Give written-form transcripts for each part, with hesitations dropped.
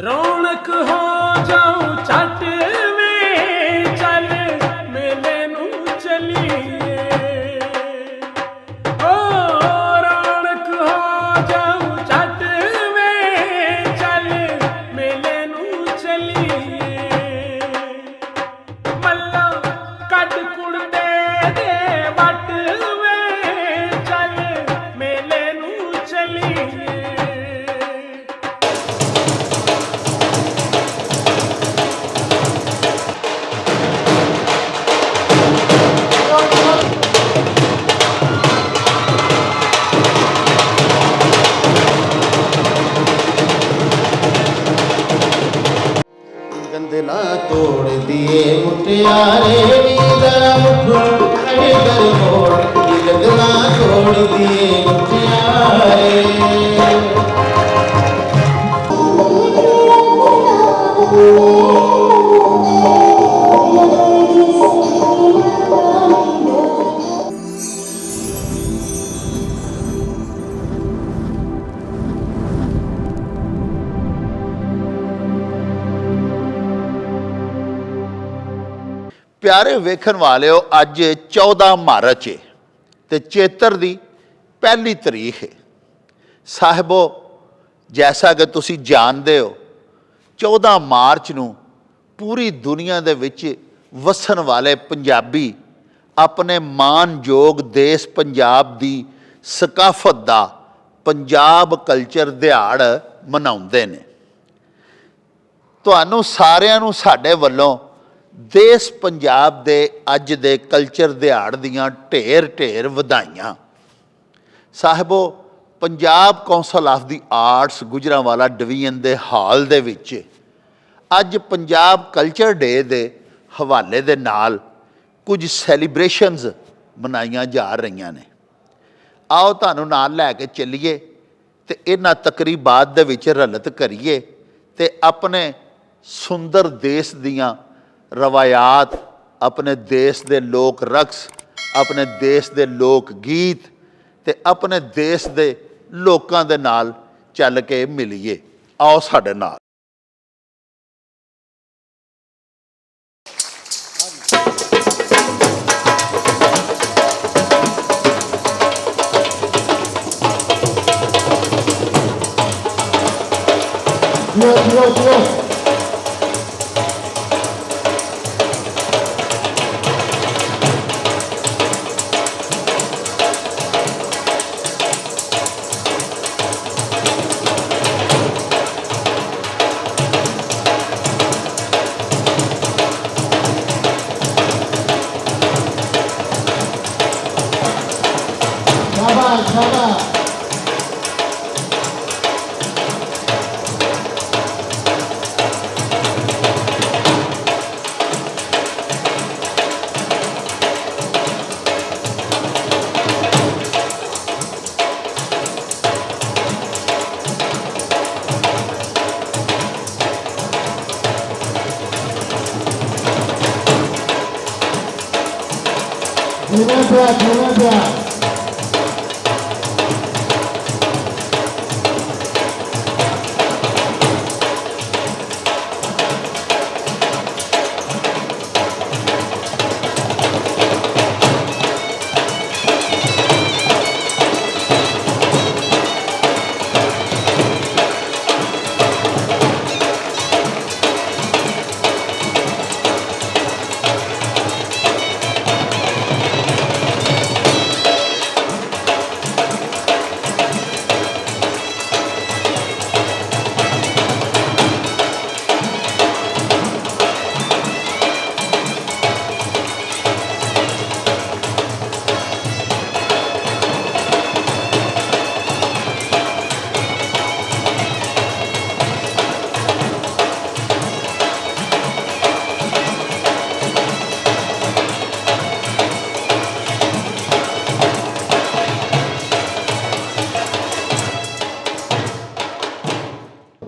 ਰੌਣਕ ਹੋ ਜਾਉ ਛੱਟ ਵੇ ਚੱਲ ਮੇਲੇ ਨੂੰ ਚਲੀਏ ਓ ਰੌਣਕ ਹੋ ਜਾਉ ਛੱਟ ਵੇ ਚੱਲ ਮੇਲੇ ਨੂੰ ਚਲੀਏ ਮੱਲਾ ਕੱਢ ਕੁੜਤੇ ਦੇ ਵੱਟ ਵੇ ਚੱਲ ਮੇਲੇ ਨੂੰ ਚਲੀਏ गंदला तोड़ दिए मुटियारे नींदरा मुठ कहे कर मोड़ गंदला तोड़ दिए मुटियारे प्यारे वेखन वाले अज 14 मार्च है तो चेतर दी पहली तारीख है साहिबो जैसा कि तुसी जानते हो 14 मार्च नूं पूरी दुनिया दे विच वसन वाले पंजाबी अपने मानयोग देश पंजाब दी सकाफत दा पंजाब कल्चर दिहाड़ मनाउंदे ने। तुहानूं सारिआं नूं साडे वल्लों देश पंजाब दे अज दे कल्चर दिहाड़ दियां ढेर ढेर वधाइयां। साहिबो Punjab Council of the Arts Gujranwala Division दे हाल दे विच अज पंजाब कल्चर डे दे हवाले दे नाल कुछ सैलीब्रेशनस मनाइयां जा रहीआं ने। आओ तुहानूं नाल लैके चलीए ते इन्हां तकरीबात दे विच रलत करिए ते अपने सुंदर देश दियां रवायात अपने देश दे लोक रक्स अपने देश दे लोक गीत ते अपने देश दे लोकां दे नाल चल के मिलीए। आओ साडे नाल।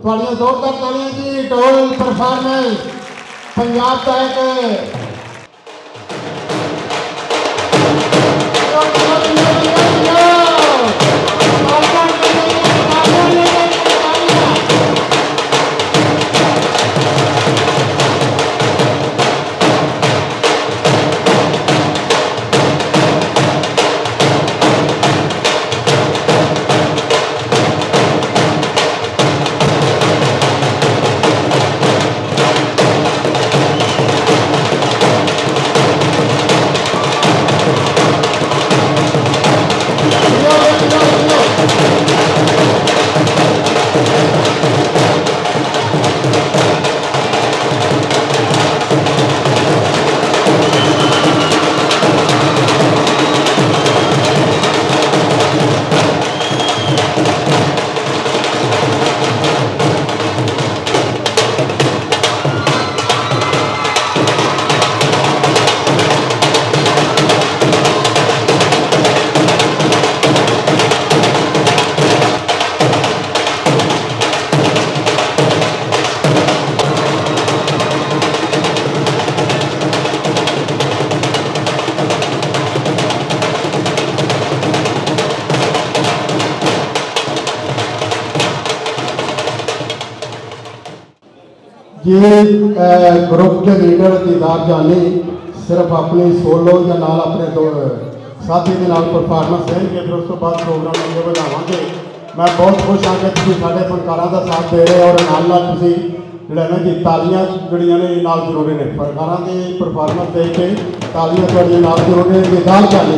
थोड़ियां जोरदार तालियां जी। ढोल परफॉर्मेंस पंजाब का एक ये ग्रुप के लीडर दीदार जानी सिर्फ अपनी सोलो या नाल अपने दो साथी के नाल परफॉर्मेंस देंगे, फिर उस तो बाद प्रोग्राम अगे बढ़ावांगे। मैं बहुत खुश हाँ कि तुसीं साडे फनकारां दा साथ दे रहे और नाल नाल तुसीं जिहड़ा ना कि तालियां जड़ियां ने नाल जरूरी ने, फनकारां दी परफॉर्मेंस देख के तालियां तुहाडियां नाल जरूरी ने। दीदार जानी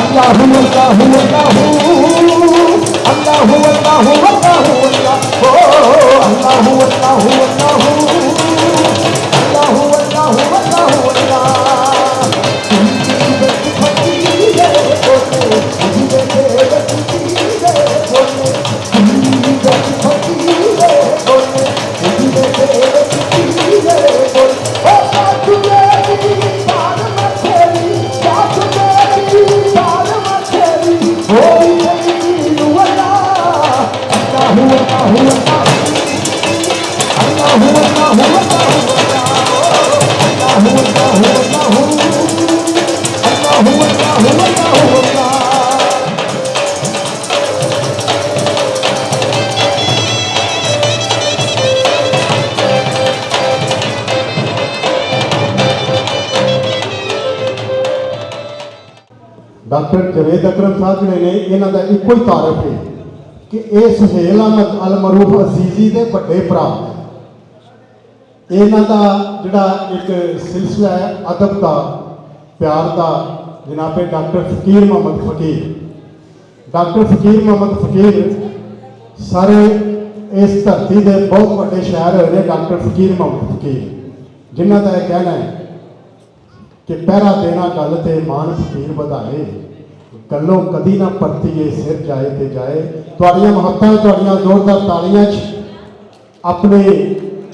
अल्लाहु अल्लाहु अल्लाहु अल्लाहु अल्लाहु अल्लाहु अल्लाहु अल्लाहु अल्लाहु अल्लाहु अल्लाहु अल्लाहु डॉक्टर जवेद अकरम साहब जिहड़े ने इन्हां दा इक्को ही तारफ है कि ये सुहेल अहमद अल मरूफ अजीजी के बड़े भरा इन्हां दा जिहड़ा एक सिलसिला है अदब का प्यार का जनाबे डॉक्टर फकीर मोहम्मद फकीर। डॉक्टर फकीर मोहम्मद फकीर सारे इस धरती के बहुत बड़े शायर होए ने डॉक्टर फकीर मोहम्मद फकीर, जिन्हां दा यह कहना है कि पहरा देना गल ते मान फकीर बधाए, गलों कदी ना परतीए सिर जाए ते जाए। तुहाड़ियां महत्तां तुहाड़ियां जोरदार तालियां अपने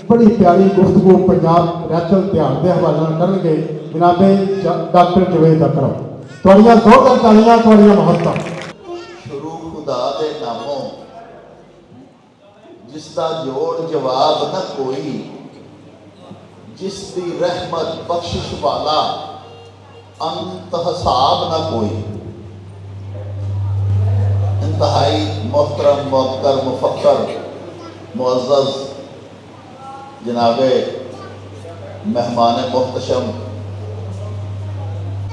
बड़ी प्यारी गुफ्तगू पंजाब रैचल ध्यान के हवाले करनगे जनाबे डॉक्टर जवेद अकरम। तुहाड़ियां जोरदार तालियां तुहाड़ियां महत्तां। शुरू खुदा दे नामों जिसका जोड़ जवाब न कोई, जिसकी रहमत बख्शिश वाला अंत हिसाब न कोई। इंतहाई मोहतरम मोहतर मुफक्कर मुअज़्ज़ज़ जनाबे मेहमान मुहतशम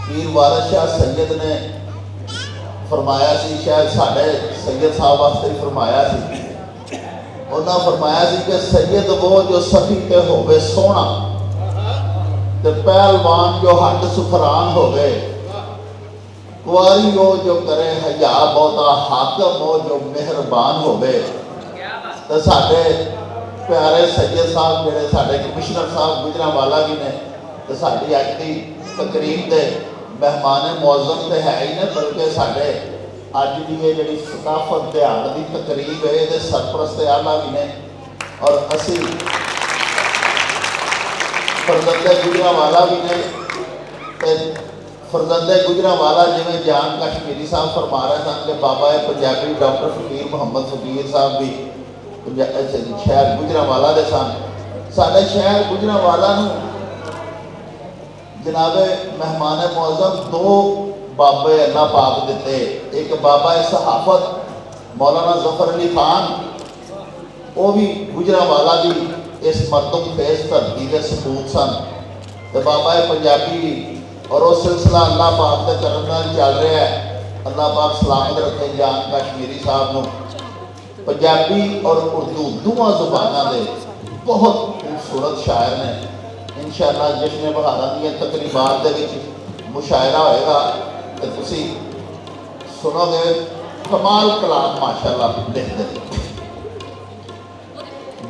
पीर वारिस शाह सैयद ने फरमाया सी, शायद साढ़े सैयद साहब वास्ते ही फरमाया सी, उन्होंने फरमाया सी कि सैयद वो जो सखी ते होवे सोहना ते पहलवान जो हट सुफरान होवे, कुआरी हो जो करे हया बहुता, हाकम हो जो मेहरबान होवे। तो साढ़े प्यारे सैयद साहब जिहड़े साढ़े कमिश्नर साहब गुजरांवाला भी ने, तो साड़ी अज की तकरीब के मेहमान मुअज़्ज़म तो है ही ने, बल्कि साढ़े अज की ये जी सकाफत ध्यान की तकरीब है ये सरपरस्त आला भी ने। और असी फरजंदे गुजरांवाला भी ने, फरजंदे गुजरांवाला जिमें जान कश्मीरी साहब फरमा रहे सन कि बाबा पंजाबी डॉक्टर फकीर मुहम्मद फकीर साहब भी शहर गुजरांवाला दे सन। साडे शहर गुजरांवाला जनाबे मेहमान मुअज़्ज़म दो बाबे अल्लाह पाक दिते, एक बाबा सहाफत मौलाना जफर अली खान, वो भी गुजरांवाला की इस मरदम फेस धरती के सपूत सन। तो बाबा है पंजाबी और वो सिलसिला अल्लाह पाक के करम नाल चल रहा है। अल्लाह पाक सलामत रखे जान कश्मीरी साहब को। पंजाबी और उर्दू दोवां जुबानां दे बहुत खूबसूरत शायर ने। इंशाअल्लाह जश्न बहारां दी तकरीबात दे विच मुशायरा होएगा तो तुसीं सुनोगे। कमाल कलाम माशाअल्लाह लिखदे ने।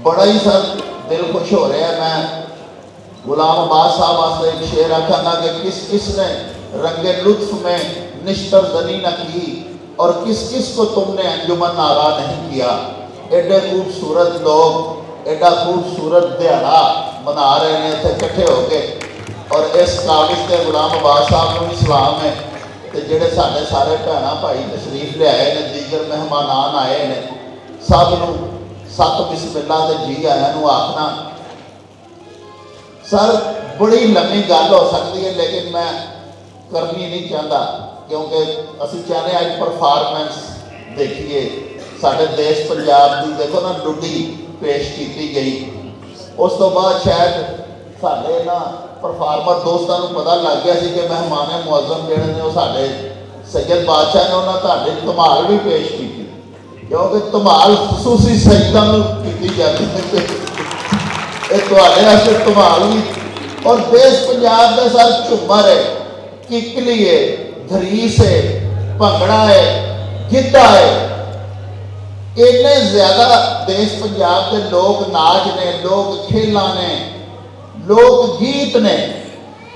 बड़ा ही सर दिल खुश हो रहा है। मैं गुलाम अब्बास साहब वास्ते एक शेर आखाना कि किस किस ने रंगे लुत्फ में निश्तर जनी न की और किस किस को तुमने अंजुमन नारा नहीं किया। एडे खूबसूरत लोग एडा खूबसूरत दिहाड़ा मना रहे हैं इतने इकट्ठे होके। और इस काबिज के गुलाम अब्बास साहब को भी सलाम है तो जेडे साढ़े सारे भैन भाई तशरीफ लियाए ने, दीगर मेहमान आए ने, सब नूं सत बिस्मिल्ला ते जी आया नूं आखना। सर बड़ी लंबी गल हो सकती है लेकिन मैं करनी नहीं चाहता क्योंकि असीं चाहते अज परफॉर्मेंस देखिए। साढ़े देश पंजाब की देखो ना लुडी पेश की गई। उस तो बाद शायद साढ़े ना परफॉर्मर दोस्तों को पता लग गया कि मेहमान मुअज़्ज़म जिहड़े ने वो साढ़े सैयद बादशाह ने उन्होंने तुहाडे धमाल भी पेश की क्योंकि धमाल खसूसी सईदां नूं कीती जाती है। ये तुहाडे वास्ते धमाल भी और देश पंजाब का सर झूमर है, किकली है, धरीस है, भंगड़ा है, गिद्धा है। इन्ने ज्यादा देश पंजाब के लोक नाच ने, लोक खेलां ने, लोक गीत ने।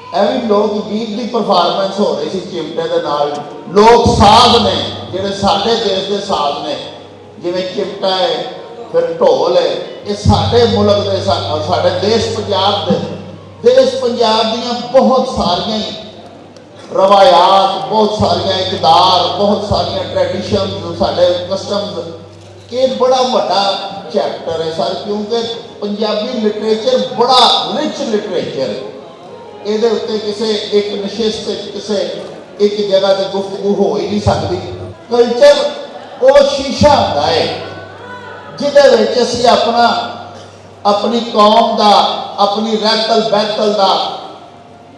भी लोक गीत की परफॉर्मेंस हो रही थी चिमटे के नाल। लोक साज ने जिहड़े साडे देश के साज ने जिवें चिमटा है फिर ढोल है। ये साडे मुल्क के साडे देश पंजाब दियां बहुत सारियां रवायात, बहुत सारियां इकदार, बहुत सारियां ट्रैडिशन, साडे कस्टम्स। ये बड़ा वड्डा चैप्टर है सर क्योंकि पंजाबी लिटरेचर बड़ा रिच लिटरेचर है। ਇਹਦੇ ਉੱਤੇ ਕਿਸੇ ਇੱਕ ਨਿਸ਼ਚਿਤ ਕਿਸੇ ਇੱਕ ਜਗ੍ਹਾ ਤੇ ਗੁਫ਼ਤਗੂ ਹੋ ਹੀ ਨਹੀਂ ਸਕਦੀ। ਕਲਚਰ ਉਹ ਸ਼ੀਸ਼ਾ ਹੁੰਦਾ ਹੈ ਜਿਹਦੇ ਵਿੱਚ ਅਸੀਂ ਆਪਣੀ ਕੌਮ ਦਾ, ਆਪਣੀ ਰਹਿਤਲ ਬਹਿਤਲ ਦਾ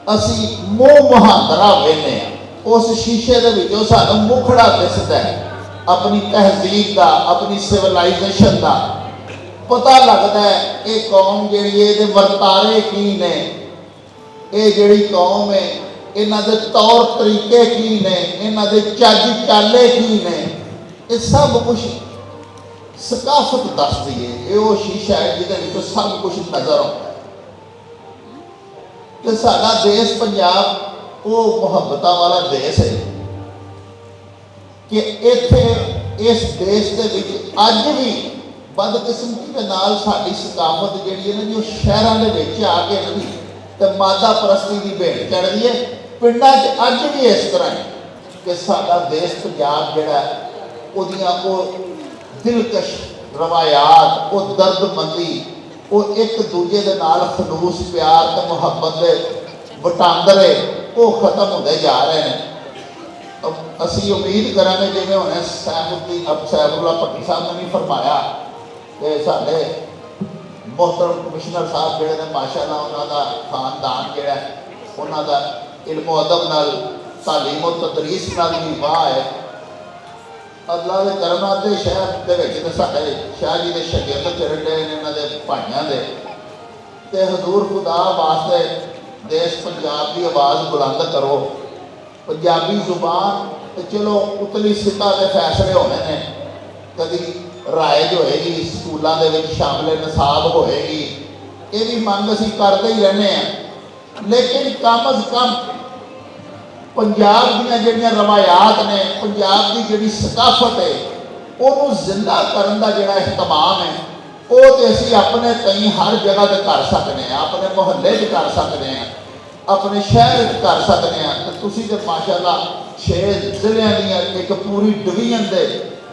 ਅਸੀਂ ਮੂੰਹ ਮੁਹਾਂਦਰਾ ਵੇਖਦੇ ਹਾਂ। ਉਸ ਸ਼ੀਸ਼ੇ ਦੇ ਵਿੱਚੋਂ ਸਾਨੂੰ ਮੁਖੜਾ ਦਿਸਦਾ ਹੈ ਆਪਣੀ ਤਹਿਜ਼ੀਬ ਦਾ, ਆਪਣੀ ਸਿਵਲਾਈਜੇਸ਼ਨ ਦਾ। ਪਤਾ ਲੱਗਦਾ ਹੈ ਇਹ ਕੌਮ ਜਿਹੜੀ ਇਹਦੇ ਵਰਤਾਰੇ ਕੀ ਨੇ, ਇਹ ਜਿਹੜੀ ਕੌਮ ਹੈ ਇਹਨਾਂ ਦੇ ਤੌਰ ਤਰੀਕੇ ਕੀ ਨੇ, ਇਹਨਾਂ ਦੇ ਚੱਜ ਚਾਲੇ ਕੀ ਨੇ। ਇਹ ਸਭ ਕੁਝ ਸਕਾਫਤ ਦੱਸਦੀ ਹੈ। ਇਹ ਉਹ ਸ਼ੀਸ਼ਾ ਹੈ ਜਿਹਦੇ ਵਿੱਚ ਸਭ ਕੁਝ ਨਜ਼ਰ ਆਉਂਦਾ ਹੈ। ਤੇ ਸਾਡਾ ਦੇਸ਼ ਪੰਜਾਬ ਉਹ ਮੁਹੱਬਤਾਂ ਵਾਲਾ ਦੇਸ਼ ਹੈ ਕਿ ਇੱਥੇ ਇਸ ਦੇਸ਼ ਦੇ ਵਿੱਚ ਅੱਜ ਵੀ ਬਦਕਿਸਮਤੀ ਦੇ ਨਾਲ ਸਾਡੀ ਸਕਾਫਤ ਜਿਹੜੀ ਹੈ ਨਾ ਜੋ ਸ਼ਹਿਰਾਂ ਦੇ ਵਿੱਚ ਆ ਕੇ ਨਾ ਤੇ ਮਾਦਾ ਪ੍ਰਸਤੀ ਦੀ ਭੇਟ ਚੜ੍ਹਦੀ ਹੈ। ਪਿੰਡਾਂ 'ਚ ਅੱਜ ਵੀ ਇਸ ਤਰ੍ਹਾਂ ਹੈ ਕਿ ਸਾਡਾ ਦੇਸ਼ ਪੰਜਾਬ ਜਿਹੜਾ ਉਹਦੀਆਂ ਉਹ ਦਿਲਕਸ਼ ਰਵਾਇਤ, ਉਹ ਦਰਦਮੰਦੀ, ਉਹ ਇੱਕ ਦੂਜੇ ਦੇ ਨਾਲ ਖਲੂਸ ਪਿਆਰ ਤੇ ਮੁਹੱਬਤ ਦੇ ਵਟਾਂਦਰੇ ਉਹ ਖਤਮ ਹੁੰਦੇ ਜਾ ਰਹੇ ਨੇ। ਅਸੀਂ ਉਮੀਦ ਕਰਾਂਗੇ ਜਿਵੇਂ ਹੁਣੇ ਸੈਫੁੱਲਾ ਭੱਟੀ ਸਾਹਿਬ ਨੇ ਵੀ ਫਰਮਾਇਆ ਕਿ ਸਾਡੇ मोहतरम कमिश्नर साहब जोड़े ने माशाअल्लाह उन्होंने खानदान जोड़ा उन्होंने इल्मो अदब नाल तालीम तदरीस नाल भी वाह है। अल्लाह के करम नाल शहर के साढ़े शाह जी के शगिर्द चरण डे ने इन्होंने भाइयों के ते हजूर खुदा वास्ते देश पंजाब की आवाज़ बुलंद करो। पंजाबी जुबान तो चलो उतली सिता के फैसले होने ने कभी राइज होएगी, स्कूलों के शामिल निसाब होएगी, ये भी मंग असीं करते ही रहने हैं। लेकिन कम अज़ कम पंजाब दीयां जिहड़ियां रवायात ने, पंजाब की जिहड़ी सकाफत है उन्होंने जिंदा करने का जिहड़ा एहतमाम है वो तो असीं अपने तई हर जगह पर कर सकते हैं, अपने मुहल्ले च कर सकते हैं, अपने शहर च कर सकते हैं। तो तुसीं ते माशाअल्लाह 6 जिलियां दीयां एक पूरी डिवीजन दे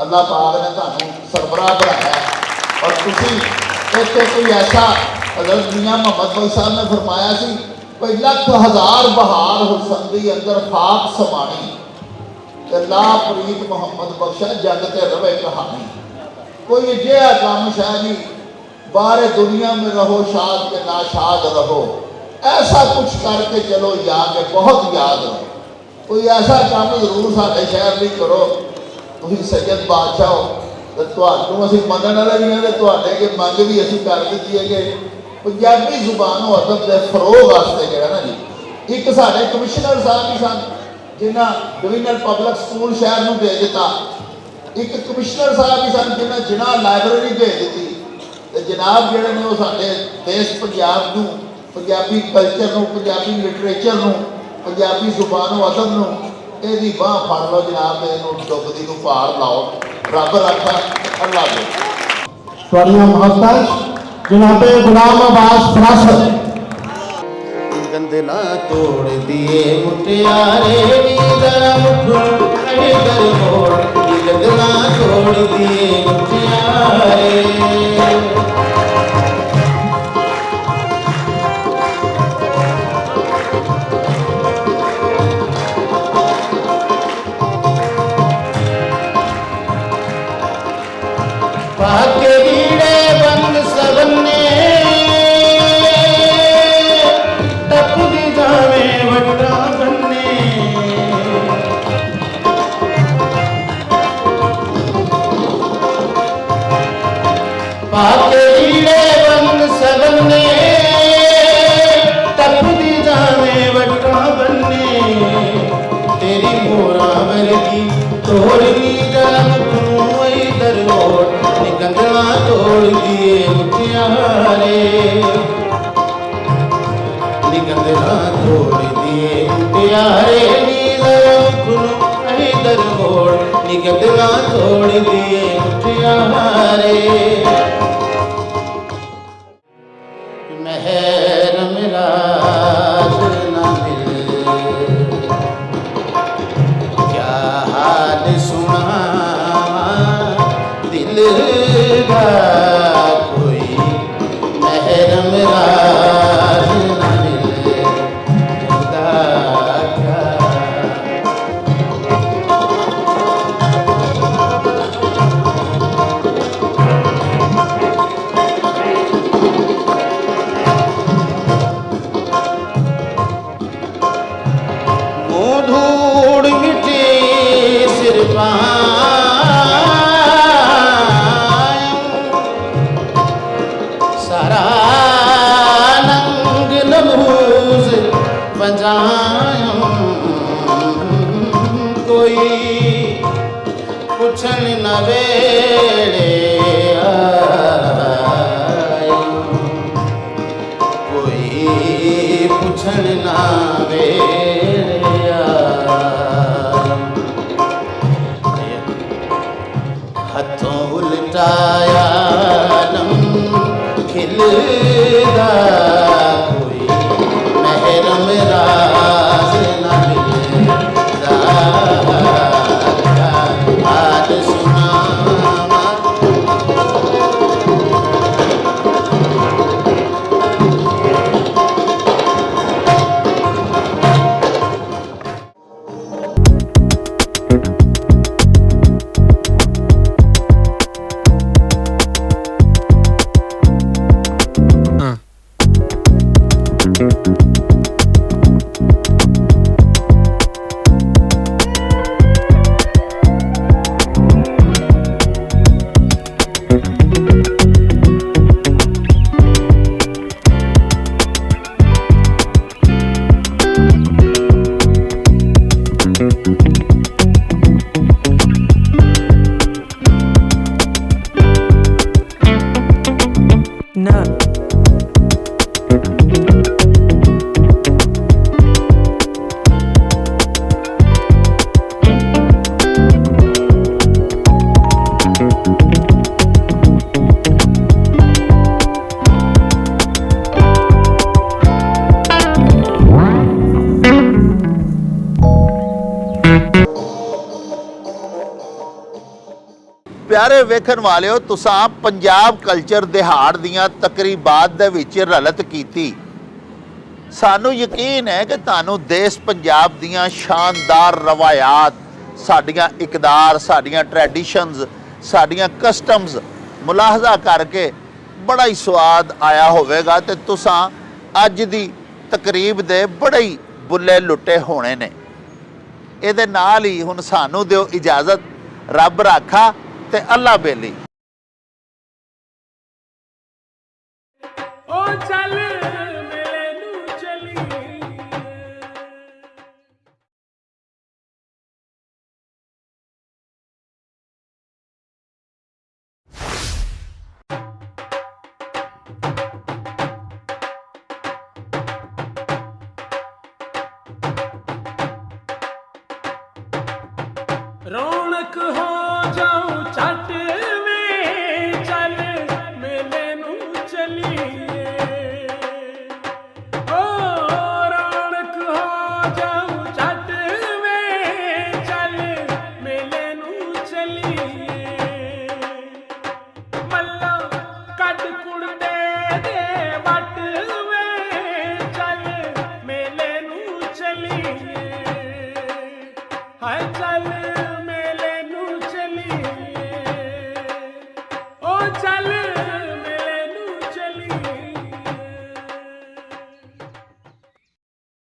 अल्लाह पाक ने तुहानूं सरबराह बनाया और तुसीं इत्थे कोई ऐसा हज़रत मियां मोहम्मद बख्श साहब ने फरमाया सी कोई लख हज़ार बहार हुसन दी अंदर खाक समानी ते ला प्रीत मोहम्मद बख्शा जग ते रवे कहानी। कोई जिहा काम शाह जी बाहर दुनिया में रहो शाद के नाशाद रहो, ऐसा कुछ करके चलो जाके बहुत याद रहो, कोई ऐसा काम जरूर साढ़े शहर ਲਈ करो। ਤੁਸੀਂ सैयद बादशाह हो तो ਤੁਹਾਨੂੰ ਅਸੀਂ ਮੰਨਣ ਵਾਲੇ ਵੀ ਹਾਂ ਤੇ ਤੁਹਾਡੇ ਅੱਗੇ ਮੰਗ ਵੀ ਅਸੀਂ ਕਰ ਦਿੱਤੀ ਹੈ ਕਿ ਪੰਜਾਬੀ ਜ਼ੁਬਾਨ ਨੂੰ ਅਦਬ ਦੇ ਫਰੋਗ ਵਾਸਤੇ ਜਿਹੜਾ ਨਾ ਜੀ, ਇੱਕ ਸਾਡੇ ਕਮਿਸ਼ਨਰ ਸਾਹਿਬ ਵੀ ਸਨ ਜਿਨ੍ਹਾਂ ਡਿਵੀਜ਼ਨਲ ਪਬਲਿਕ ਸਕੂਲ ਸ਼ਹਿਰ ਨੂੰ ਭੇਜ ਦਿੱਤਾ, ਇੱਕ ਕਮਿਸ਼ਨਰ ਸਾਹਿਬ ਵੀ ਸਨ ਜਿਨ੍ਹਾਂ ਲਾਇਬ੍ਰੇਰੀ ਭੇਜ ਦਿੱਤੀ। ਤੇ ਜਨਾਬ ਜਿਹੜੇ ਨੇ ਉਹ ਸਾਡੇ ਦੇਸ਼ ਪੰਜਾਬ ਨੂੰ, ਪੰਜਾਬੀ ਕਲਚਰ ਨੂੰ, ਪੰਜਾਬੀ ਲਿਟਰੇਚਰ ਨੂੰ, ਪੰਜਾਬੀ ਜ਼ੁਬਾਨ ਨੂੰ, ਅਦਬ ਨੂੰ ਇਹਦੀ ਬਾਂਹ ਫੜ ਲਓ ਜਨਾਬ ਤੇ ਇਹਨੂੰ ਡੁੱਬਦੀ ਨੂੰ ਪਾਰ ਲਾਓ। ਰੱਬ ਰਾਖਾ, ਅੱਲਾ ਦੇ। ਤੁਹਾਡੀਆਂ ਮੁਹੱਬਤ ਜਨਾਬੇ ਗੁਲਾਮ ਅਬਾਸ ਫਰਾਸਤ। गंदना तोड़ दिए मुटियारे नीदरा मुठ कहे कर मोड़, गंदना तोड़ दिए मुटियारे। पाके रीड़े बंद सबने पाके लीड़े बंद सबने तपदी जावे वटा बन्ने, तेरी मोरा वर्गी तोड़नी जलम तू इधर मोड़, गंदना तोड़ दिए मुटियारे, गंदना तोड़ दिए मुटियारे इधर मोड़, गंदना तोड़ दिए मुटियारे। मेहर मेरा न मिल क्या हाल सुना दिल का कोई, मेहर मेरा न मिल क्या। धूड़ मिटे सिर सारा नंग नमूज बजायम, कोई पुछन न वेड़े कोई पुछन न वेड़े। हथों उल्टाया नम खिलदा कोई, महरम राज न मिलदा हाल सुनावा। प्यारे वेखण वालिओ, तुसां पंजाब कल्चर दिहाड़ दियां तकरीबात दे विच रलत कीती। सानू यकीन है कि तुहानू देश पंजाब दियां शानदार रवायात, साडियां इकदार, साडियां ट्रैडिशनस, साडियां कस्टम्स मुलाहजा करके बड़ा ही स्वाद आया होवेगा ते तुसां अज दी ਤਕਰੀਬ ਦੇ ਬੜੇ ਹੀ ਬੁੱਲੇ ਲੁੱਟੇ ਹੋਣੇ ਨੇ। ਇਹਦੇ ਨਾਲ ਹੀ ਹੁਣ ਸਾਨੂੰ ਦਿਓ ਇਜਾਜ਼ਤ, ਰੱਬ ਰਾਖਾ ਤੇ ਅੱਲਾ ਬੇਲੀ। ਉਹ ਚੱਲ ਮੇਲੇ ਨੂੰ ਚਲੀਏ। ਰੌਣਕ ਹੋ ਜਾਉ ਛੱਟ ਵੇ ਚੱਲ ਮੇਲੇ ਨੂੰ ਚਲੀਏ। ਓ ਰੌਣਕ ਹੋ ਜਾਉ ਛੱਟ ਵੇ ਚੱਲ ਮੇਲੇ ਨੂੰ ਚਲੀਏ। ਮੱਲਾ ਕੱਢ ਕੁੜਦੇ ਦੇ ਵੱਟ ਵੇ ਚੱਲ ਮੇਲੇ ਨੂੰ ਚਲੀਏ। ਹਾਏ ਚੱਲ ਮੇਲੇ ਨੂੰ ਚਲੀਏ। ਓ ਚੱਲ